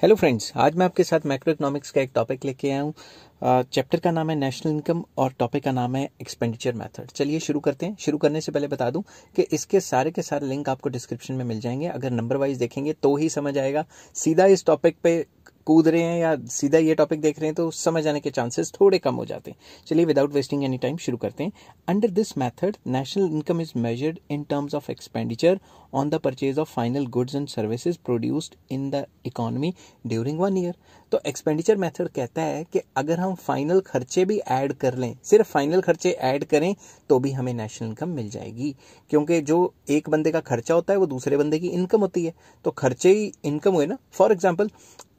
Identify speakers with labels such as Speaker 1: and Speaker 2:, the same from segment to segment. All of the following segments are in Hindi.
Speaker 1: हेलो फ्रेंड्स, आज मैं आपके साथ मैक्रो इकोनॉमिक्स का एक टॉपिक लेके आया हूँ। चैप्टर का नाम है नेशनल इनकम और टॉपिक का नाम है एक्सपेंडिचर मेथड। चलिए शुरू करते हैं। शुरू करने से पहले बता दूं कि इसके सारे के सारे लिंक आपको डिस्क्रिप्शन में मिल जाएंगे। अगर नंबर वाइज देखेंगे तो ही समझ आएगा। सीधा इस टॉपिक पे कूद रहे हैं या सीधा ये टॉपिक देख रहे हैं तो समझ आने के चांसेस थोड़े कम हो जाते हैं। चलिए विदाउट वेस्टिंग एनी टाइम शुरू करते हैं। Under this method national income is measured in terms of expenditure on the purchase of final goods and services produced in the economy during 1 year. तो एक्सपेंडिचर मेथड कहता है कि अगर हम फाइनल खर्चे भी ऐड कर लें, सिर्फ फाइनल खर्चे ऐड करें तो भी हमें नेशनल इनकम मिल जाएगी, क्योंकि जो एक बंदे का खर्चा होता है वो दूसरे बंदे की इनकम होती है। तो खर्चे ही इनकम हुए ना। फॉर एग्जाम्पल,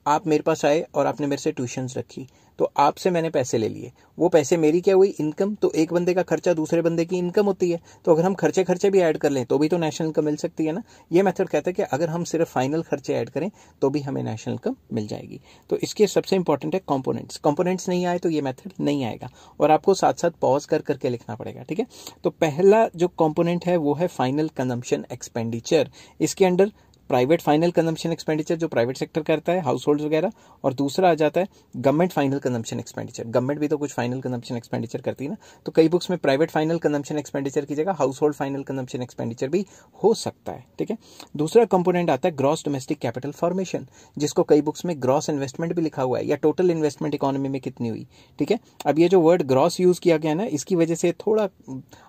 Speaker 1: आप मेरे पास आए और आपने मेरे से ट्यूशन्स रखी, तो आपसे मैंने पैसे ले लिए, वो पैसे मेरी क्या हुई? इनकम। तो एक बंदे का खर्चा दूसरे बंदे की इनकम होती है। तो अगर हम खर्चे भी ऐड कर लें तो भी तो नेशनल इनकम मिल सकती है ना। ये मेथड कहता है कि अगर हम सिर्फ फाइनल खर्चे ऐड करें तो भी हमें नेशनल इनकम मिल जाएगी। तो इसके सबसे इंपॉर्टेंट है कंपोनेंट्स नहीं आए तो ये मेथड नहीं आएगा, और आपको साथ साथ पॉज कर करके लिखना पड़ेगा, ठीक है। तो पहला जो कंपोनेंट है वो है फाइनल कंजम्पशन एक्सपेंडिचर। इसके under private final consumption expenditure जो प्राइवेट सेक्टर करता है, हाउस होल्ड वगैरह, और दूसरा आ जाता है government final consumption expenditure. Government भी तो कुछ फाइनल कंजम्पशन एक्सपेंडिचर करती है ना। तो कई बुक्स में प्राइवेट फाइनल कंजम्पशन एक्सपेंडिचर की जगह house hold final consumption expenditure भी हो सकता है, ठीक है। दूसरा कंपोनेंट आता है ग्रॉस डोमेस्टिक कैपिटल फॉर्मेशन, जिसको कई बुक्स में ग्रॉस इन्वेस्टमेंट भी लिखा हुआ है, या टोटल इन्वेस्टमेंट इकोनॉमी में कितनी हुई, ठीक है। अब ये जो वर्ड ग्रॉस यूज किया गया ना, इसकी वजह से थोड़ा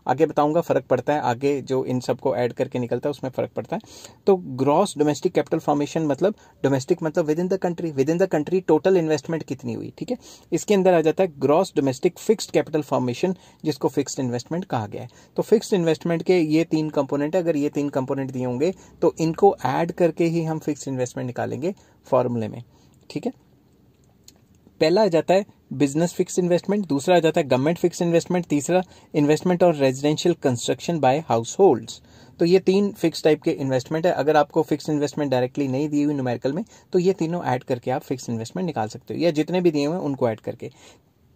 Speaker 1: आगे बताऊंगा फर्क पड़ता है, आगे जो इन सबको ऐड करके निकलता है उसमें फर्क पड़ता है। तो ग्रॉस डोमेस्टिक कैपिटल फॉर्मेशन मतलब डोमेस्टिक मतलब with in the country total investment कितनी हुई, ठीक है। इसके अंदर आ जाता है gross domestic fixed capital formation, जिसको फिक्स्ड इन्वेस्टमेंट कहा गया है। तो फिक्स्ड इन्वेस्टमेंट के ये 3 कंपोनेंट है। अगर ये 3 कंपोनेंट दिए होंगे तो इनको ऐड करके ही हम फिक्स्ड इन्वेस्टमेंट निकालेंगे फॉर्मूले में, ठीक है। पहला आ जाता है बिजनेस फिक्स्ड इन्वेस्टमेंट, दूसरा आ जाता है गवर्नमेंट फिक्स्ड इन्वेस्टमेंट, तीसरा इन्वेस्टमेंट और residential construction by households. तो ये 3 फिक्स टाइप के इन्वेस्टमेंट है। अगर आपको फिक्स इन्वेस्टमेंट डायरेक्टली नहीं दी हुई न्यूमेरिकल में तो ये तीनों ऐड करके आप फिक्स इन्वेस्टमेंट निकाल सकते हो, या जितने भी दिए हुए हैं उनको ऐड करके।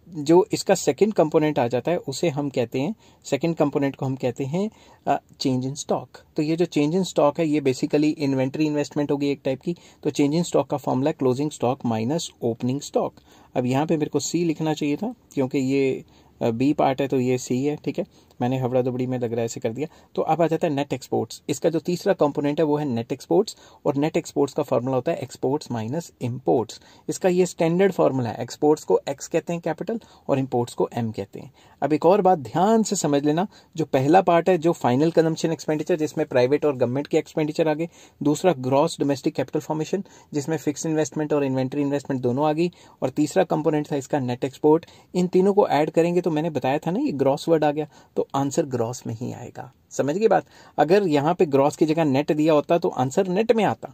Speaker 1: जो इसका सेकंड कंपोनेंट आ जाता है उसे हम कहते हैं, सेकंड कंपोनेंट को हम कहते हैं चेंज इन स्टॉक। तो ये जो चेंज इन स्टॉक है ये बेसिकली इन्वेंट्री इन्वेस्टमेंट होगी एक टाइप की। तो चेंज इन स्टॉक का फॉर्मूला है closing stock minus opening stock. अब यहाँ पे मेरे को सी लिखना चाहिए था, क्योंकि ये बी पार्ट है तो ये सी है, ठीक है। मैंने हबड़ा दुबड़ी में लग रहा है ऐसे कर दिया। तो अब आ जाता है नेट एक्सपोर्ट्स। इसका जो तीसरा कंपोनेंट है वो है नेट एक्सपोर्ट्स, और नेट एक्सपोर्ट्स का फॉर्मूला होता है एक्सपोर्ट्स माइनस इंपोर्ट्स। इसका ये स्टैंडर्ड फॉर्मूला है। एक्सपोर्ट्स को एक्स कहते हैं कैपिटल, और इंपोर्ट्स को एम कहते हैं। अब एक और बात ध्यान से समझ लेना, जो पहला पार्ट है जो फाइनल कंजम्पशन एक्सपेंडिचर, जिसमें प्राइवेट और गवर्नमेंट के एक्सपेंडिचर आ गए, दूसरा ग्रॉस डोमेस्टिक कैपिटल फॉर्मेशन जिसमें फिक्स इन्वेस्टमेंट और इन्वेंट्री इन्वेस्टमेंट दोनों आ गई, और तीसरा कंपोनेंट था इसका नेट एक्सपोर्ट। इन तीनों को ऐड करेंगे तो मैंने बताया था ना ये ग्रॉस वर्ड आ गया, तो आंसर ग्रॉस में ही आएगा। समझ गई बात? अगर यहाँ पे ग्रॉस की जगह नेट दिया होता तो आंसर नेट में आता।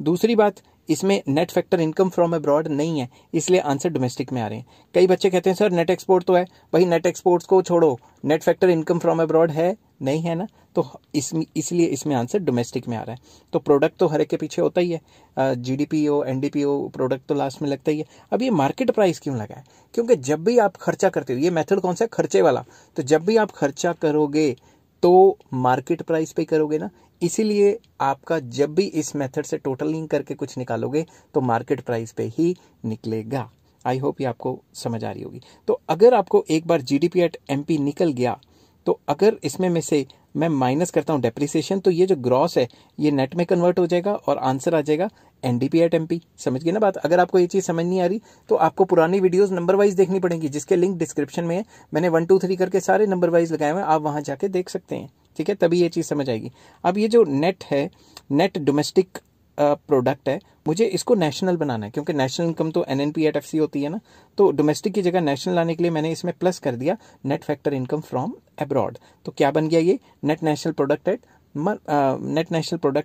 Speaker 1: दूसरी बात, इसमें net factor income from abroad नहीं है, इसलिए आंसर डोमेस्टिक में आ रहे हैं। कई बच्चे कहते हैं सर नेट एक्सपोर्ट तो है। भाई नेट एक्सपोर्ट्स को छोड़ो, net factor income from abroad है नहीं, है ना। तो इसलिए इसमें आंसर डोमेस्टिक में आ रहा है। तो प्रोडक्ट तो हर एक के पीछे होता ही है, जीडीपी हो एनडीपी हो, प्रोडक्ट तो लास्ट में लगता ही है। अब ये मार्केट प्राइस क्यों लगा है? क्योंकि जब भी आप खर्चा करते हो, ये मेथड कौन सा है? खर्चे वाला। तो जब भी आप खर्चा करोगे तो मार्केट प्राइस पे करोगे ना, इसीलिए आपका जब भी इस मेथड से टोटलिंग करके कुछ निकालोगे तो मार्केट प्राइस पे ही निकलेगा। आई होप ये आपको समझ आ रही होगी। तो अगर आपको एक बार जीडीपी एट एमपी निकल गया, तो अगर इसमें में से मैं माइनस करता हूं डेप्रिसिएशन, तो ये जो ग्रॉस है ये नेट में कन्वर्ट हो जाएगा और आंसर आ जाएगा एनडीपी एट एमपी। समझ गए ना बात? अगर आपको ये चीज समझ नहीं आ रही तो आपको पुरानी वीडियोस नंबर वाइज देखनी पड़ेंगी, जिसके लिंक डिस्क्रिप्शन में है। मैंने 1 2 3 करके सारे नंबर वाइज लगाए हुए हैं, आप वहां जाके देख सकते हैं, ठीक है। तभी ये चीज समझ आएगी। अब ये जो नेट है, नेट डोमेस्टिक प्रोडक्ट है, मुझे इसको नेशनल बनाना है, क्योंकि नेशनल इनकम तो एनएनपी एट एफसी होती है ना। तो डोमेस्टिक की जगह नेशनल लाने के लिए मैंने इसमें प्लस कर दिया net factor income from abroad. तो क्या बन गया ये? Net national product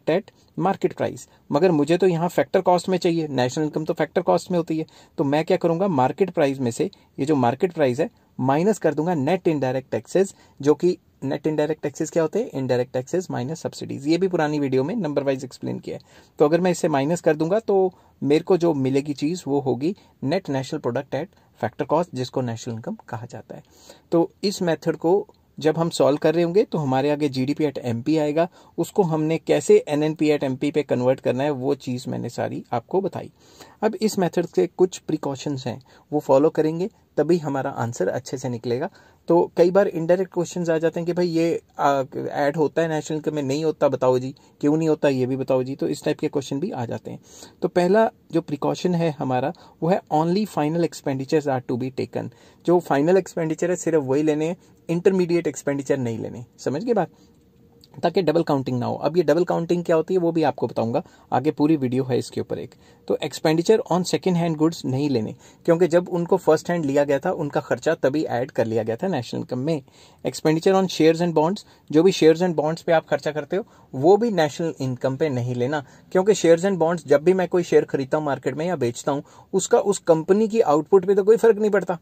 Speaker 1: at market price. मगर मुझे तो यहाँ फैक्टर कॉस्ट में चाहिए, नेशनल इनकम तो फैक्टर कॉस्ट में होती है। तो मैं क्या करूंगा, मार्केट प्राइस में से ये जो मार्केट प्राइस है माइनस कर दूंगा नेट इनडायरेक्ट टैक्सेस, जो कि नेट इनडायरेक्ट टैक्सेस क्या होते हैं? Indirect taxes minus subsidies. ये भी पुरानी वीडियो में नंबर वाइज एक्सप्लेन किया है। तो अगर मैं इसे माइनस कर दूंगा तो मेरे को जो मिलेगी चीज वो होगी net national product at factor cost, जिसको नेशनल इनकम कहा जाता है। तो इस मेथड को जब हम सॉल्व कर रहे होंगे तो हमारे आगे जीडीपी एट एमपी आएगा, उसको हमने कैसे एनएनपी एट एमपी पे कन्वर्ट करना है वो चीज़ मैंने सारी आपको बताई। अब इस मेथड के कुछ प्रिकॉशंस हैं, वो फॉलो करेंगे तभी हमारा आंसर अच्छे से निकलेगा। तो कई बार इनडायरेक्ट क्वेश्चंस आ जाते हैं कि भाई ये ऐड होता है नेशनल इनकम में, नहीं होता बताओ जी, क्यों नहीं होता ये भी बताओ जी। तो इस टाइप के क्वेश्चन भी आ जाते हैं। तो पहला जो प्रिकॉशन है हमारा वो है only final expenditures are to be taken. जो फाइनल एक्सपेंडिचर है सिर्फ वही लेने हैं, इंटरमीडिएट एक्सपेंडिचर नहीं लेने। समझ गए बात, ताकि डबल काउंटिंग ना हो। अब ये डबल काउंटिंग क्या होती है वो भी आपको बताऊंगा, आगे पूरी वीडियो है इसके ऊपर एक। तो expenditure on second hand goods नहीं लेने, क्योंकि जब उनको फर्स्ट हैंड लिया गया था उनका खर्चा तभी ऐड कर लिया गया था नेशनल इनकम में। Expenditure on shares and bonds, जो भी शेयर्स एंड बॉन्ड्स पे आप खर्चा करते हो वो भी नेशनल इनकम पे नहीं लेना, क्योंकि शेयर्स एंड बॉन्ड्स जब भी मैं कोई शेयर खरीदता हूँ मार्केट में या बेचता हूँ, उसका उस कंपनी की आउटपुट पे तो कोई फर्क नहीं पड़ता।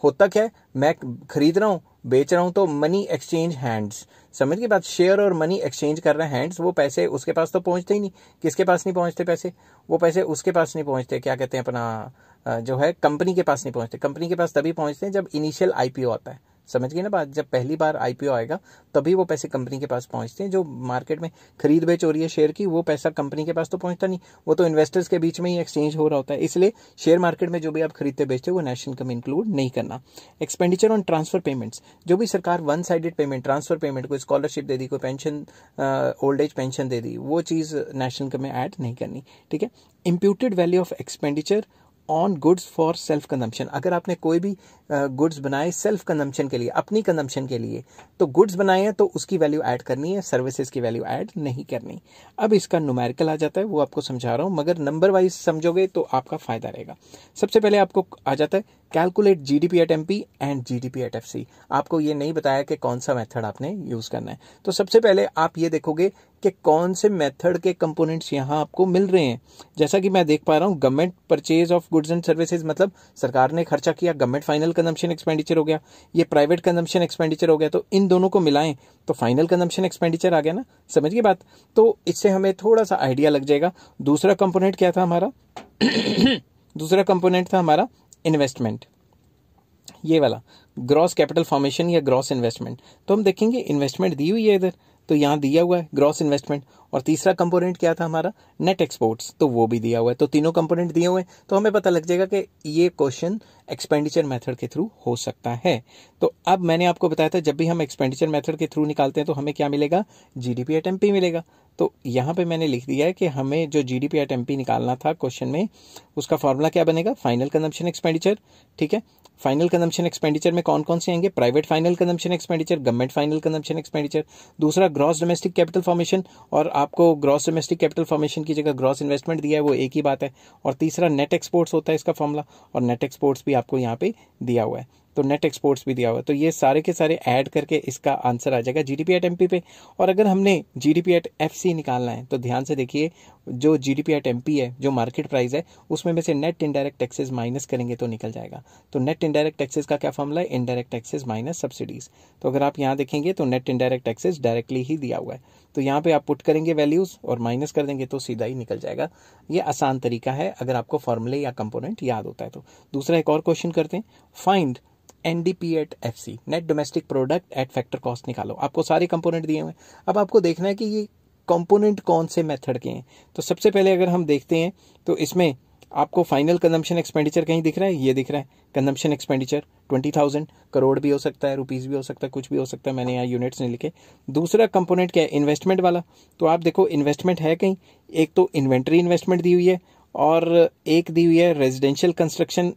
Speaker 1: होता क्या है, मैं खरीद रहा हूँ बेच रहा हूं तो मनी एक्सचेंज हैंड्स, समझ की बात, शेयर और मनी एक्सचेंज कर रहे हैं हैंड्स, वो पैसे उसके पास तो पहुंचते ही नहीं। किसके पास नहीं पहुंचते पैसे, वो पैसे उसके पास नहीं पहुंचते, क्या कहते हैं अपना जो है कंपनी के पास नहीं पहुंचते। कंपनी के पास तभी पहुंचते हैं जब इनिशियल आईपीओ आता है, समझ गए ना बात, जब पहली बार आईपीओ आएगा तभी वो पैसे कंपनी के पास पहुंचते हैं। जो मार्केट में खरीद बेच हो रही है शेयर की, वो पैसा कंपनी के पास तो पहुंचता नहीं, वो तो इन्वेस्टर्स के बीच में ही एक्सचेंज हो रहा होता है। इसलिए शेयर मार्केट में जो भी आप खरीदते बेचते हो वो नेशनल इनकम इंक्लूड नहीं करना। एक्सपेंडिचर ऑन ट्रांसफर पेमेंट्स, जो भी सरकार one sided payment, transfer payment, कोई स्कॉलरशिप दे दी, कोई पेंशन ओल्ड एज पेंशन दे दी, वो चीज़ नेशनल इनकम में ऐड नहीं करनी। ठीक है। Imputed value of expenditure on goods for self consumption, अगर आपने कोई भी गुड्स बनाए सेल्फ कंजम्पशन के लिए, अपनी कंजम्पशन के लिए, तो गुड्स बनाए हैं तो उसकी वैल्यू ऐड करनी है, सर्विसेज की वैल्यू ऐड नहीं करनी। अब इसका न्यूमेरिकल आ जाता है, वो आपको समझा रहा हूं, मगर नंबर वाइज समझोगे तो आपका फायदा रहेगा। सबसे पहले आपको आ जाता है calculate GDP at MP and GDP at FC. आपको ये नहीं बताया कि कौन सा मेथड आपने यूज करना है। तो सबसे पहले आप ये देखोगे कि कौन से मेथड के कंपोनेंट्स यहां आपको मिल रहे हैं। जैसा कि मैं देख पा रहा हूं, government purchase of goods and services, मतलब सरकार ने खर्चा किया, गवर्नमेंट फाइनल कंजम्पशन एक्सपेंडिचर हो गया, ये प्राइवेट कंजम्पशन एक्सपेंडिचर हो गया। तो इन दोनों को मिलाएं तो फाइनल कंजम्पशन एक्सपेंडिचर आ गया ना, समझ गए बात। तो इससे हमें थोड़ा सा आइडिया लग जाएगा। दूसरा कंपोनेंट क्या था हमारा दूसरा कंपोनेंट था हमारा इन्वेस्टमेंट, ये वाला ग्रॉस कैपिटल फॉर्मेशन या ग्रॉस इन्वेस्टमेंट। तो हम देखेंगे इन्वेस्टमेंट दी हुई है इधर, तो यहां दिया हुआ है ग्रॉस इन्वेस्टमेंट। और तीसरा कंपोनेंट क्या था हमारा, नेट एक्सपोर्ट्स, तो वो भी दिया हुआ है। तो तीनों कंपोनेंट दिए हुए हैं, तो हमें पता लग जाएगा कि ये क्वेश्चन एक्सपेंडिचर मेथड के थ्रू हो सकता है। तो अब मैंने आपको बताया था जब भी हम एक्सपेंडिचर मेथड के थ्रू निकालते हैं तो हमें क्या मिलेगा, जीडीपी एट एमपी मिलेगा। तो यहां पे मैंने लिख दिया है कि हमें जो जीडीपी एट एमपी निकालना था क्वेश्चन में, उसका फॉर्मूला क्या बनेगा, फाइनल कंजम्पशन एक्सपेंडिचर। ठीक है, फाइनल कंजम्पशन एक्सपेंडिचर में कौन कौन से आएंगे, private final consumption expenditure, government final consumption expenditure, दूसरा ग्रॉस डोमेस्टिक कैपिटल फॉर्मेशन, और आपको ग्रॉस डोमेस्टिक कैपिटल फॉर्मेशन की जगह ग्रॉस इन्वेस्टमेंट दिया है, वो एक ही बात है। और तीसरा नेट एक्सपोर्ट्स होता है इसका फॉर्मूला, और नेट एक्सपोर्ट्स भी आपको यहाँ पे दिया हुआ है, तो नेट एक्सपोर्ट्स भी दिया हुआ है। तो ये सारे के सारे ऐड करके इसका आंसर आ जाएगा जीडीपी एट एमपी पे। और अगर हमने जीडीपी एट एफसी निकालना है तो ध्यान से देखिए, जो जीडीपी एट एमपी है, जो मार्केट प्राइस है, उसमें में से नेट इनडायरेक्ट टैक्सेस माइनस करेंगे तो निकल जाएगा। तो नेट इनडायरेक्ट टैक्सेस का क्या फॉर्मूला है, इनडायरेक्ट टैक्सेस माइनस सब्सिडीज। तो अगर आप यहाँ देखेंगे तो नेट इनडायरेक्ट टैक्सेस डायरेक्टली ही दिया हुआ है, तो यहाँ पे आप पुट करेंगे वैल्यूज और माइनस कर देंगे तो सीधा ही निकल जाएगा। ये आसान तरीका है अगर आपको फॉर्मूले या कंपोनेंट याद होता है तो। दूसरा एक और क्वेश्चन करते हैं, find NDP at FC, net domestic product at factor cost निकालो। आपको सारे कंपोनेंट दिए हुए हैं, अब आपको देखना है कि ये कंपोनेंट कौन से मेथड के हैं। तो सबसे पहले अगर हम देखते हैं तो इसमें आपको फाइनल कंजम्पशन एक्सपेंडिचर कहीं दिख रहा है, ये दिख रहा है कंजम्पशन एक्सपेंडिचर 20,000 करोड़ भी हो सकता है, रुपीस भी हो सकता है, कुछ भी हो सकता है, मैंने यहाँ यूनिट्स नहीं लिखे। दूसरा कंपोनेंट क्या है, इन्वेस्टमेंट वाला। तो आप देखो इन्वेस्टमेंट है कहीं, एक तो इन्वेंट्री इन्वेस्टमेंट दी हुई है, और एक दी हुई है रेजिडेंशियल कंस्ट्रक्शन,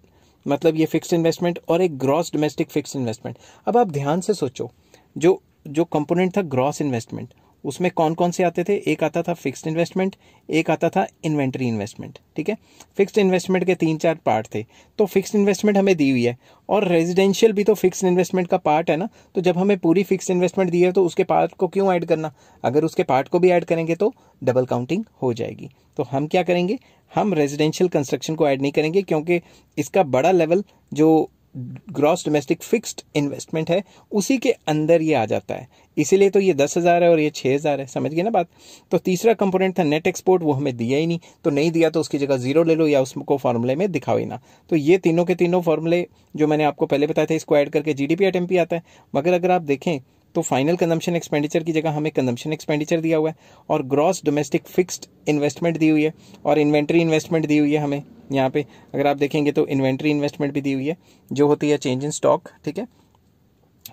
Speaker 1: मतलब ये फिक्स्ड इन्वेस्टमेंट, और एक ग्रॉस डोमेस्टिक फिक्स्ड इन्वेस्टमेंट। अब आप ध्यान से सोचो, जो कंपोनेंट था ग्रॉस इन्वेस्टमेंट, उसमें कौन कौन से आते थे, एक आता था फिक्स्ड इन्वेस्टमेंट, एक आता था इन्वेंट्री इन्वेस्टमेंट। ठीक है, फिक्स्ड इन्वेस्टमेंट के 3-4 पार्ट थे, तो फिक्स्ड इन्वेस्टमेंट हमें दी हुई है, और रेजिडेंशियल भी तो फिक्स्ड इन्वेस्टमेंट का पार्ट है ना। तो जब हमें पूरी फिक्स्ड इन्वेस्टमेंट दी है तो उसके पार्ट को क्यों ऐड करना, अगर उसके पार्ट को भी ऐड करेंगे तो डबल काउंटिंग हो जाएगी। तो हम क्या करेंगे, हम रेजिडेंशियल कंस्ट्रक्शन को ऐड नहीं करेंगे, क्योंकि इसका बड़ा लेवल जो ग्रॉस डोमेस्टिक फिक्स्ड इन्वेस्टमेंट है उसी के अंदर ये आ जाता है, इसीलिए तो ये 10,000 है और ये 6,000 है, समझ गए ना बात। तो तीसरा कंपोनेंट था नेट एक्सपोर्ट, वो हमें दिया ही नहीं, तो नहीं दिया तो उसकी जगह 0 ले लो या उसको फॉर्मूले में दिखाओ ही ना। तो ये तीनों के तीनों फॉर्मूले जो मैंने आपको पहले बताए थे, इसको ऐड करके जीडीपी एट एमपी आता है। मगर अगर आप देखें तो फाइनल कंजम्पशन एक्सपेंडिचर की जगह हमें कंजम्पशन एक्सपेंडिचर दिया हुआ है, और ग्रॉस डोमेस्टिक फिक्स्ड इन्वेस्टमेंट दी हुई है, और इन्वेंट्री इन्वेस्टमेंट दी हुई है हमें। यहाँ पे अगर आप देखेंगे तो इन्वेंट्री इन्वेस्टमेंट भी दी हुई है, जो होती है चेंज इन स्टॉक, ठीक है,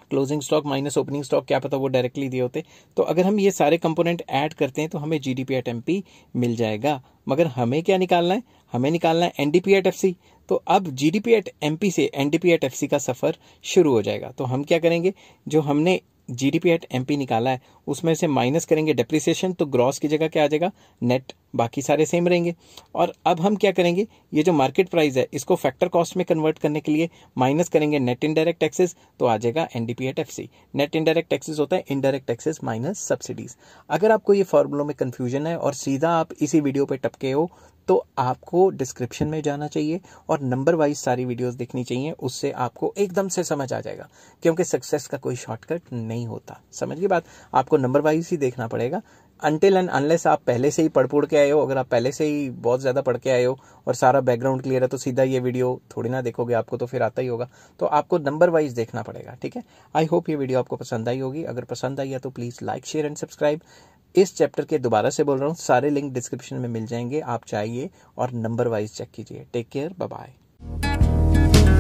Speaker 1: closing stock minus opening stock, क्या पता वो डायरेक्टली दिए होते। तो अगर हम ये सारे कंपोनेंट ऐड करते हैं तो हमें जीडीपी एट एमपी मिल जाएगा। मगर हमें क्या निकालना है, हमें निकालना है एनडीपी एट एफसी। तो अब जीडीपी एट एमपी से एनडीपी एट एफसी का सफर शुरू हो जाएगा। तो हम क्या करेंगे, जो हमने जीडीपी एट एमपी निकाला है उसमें से माइनस करेंगे डेप्रिसिएशन, तो ग्रॉस की जगह क्या आ जाएगा, नेट, बाकी सारे सेम रहेंगे। और अब हम क्या करेंगे, ये जो मार्केट प्राइस है इसको फैक्टर कॉस्ट में कन्वर्ट करने के लिए माइनस करेंगे नेट इनडायरेक्ट टैक्सेस, तो आ जाएगा NDP at FC. Net indirect taxes होता है इनडायरेक्ट टैक्सेस माइनस सब्सिडीज। अगर आपको ये फॉर्मूलों में कंफ्यूजन है और सीधा आप इसी वीडियो पे टपके हो, तो आपको डिस्क्रिप्शन में जाना चाहिए और नंबर वाइज सारी वीडियोस देखनी चाहिए, उससे आपको एकदम से समझ आ जाएगा। क्योंकि सक्सेस का कोई शॉर्टकट नहीं होता, समझ गए बात, आपको नंबर वाइज ही देखना पड़ेगा। अनटिल एंड अनलेस आप पहले से ही पढ़ के आए हो, अगर आप पहले से ही बहुत ज़्यादा पढ़ के आए हो और सारा बैकग्राउंड क्लियर है, तो सीधा ये वीडियो थोड़ी ना देखोगे, आपको तो फिर आता ही होगा। तो आपको नंबर वाइज देखना पड़ेगा, ठीक है। आई होप ये वीडियो आपको पसंद आई होगी। अगर पसंद आई है तो please like, share and subscribe. इस चैप्टर के दोबारा से बोल रहा हूँ, सारे लिंक डिस्क्रिप्शन में मिल जाएंगे, आप चाहिए और नंबर वाइज चेक कीजिए। Take care, bye bye.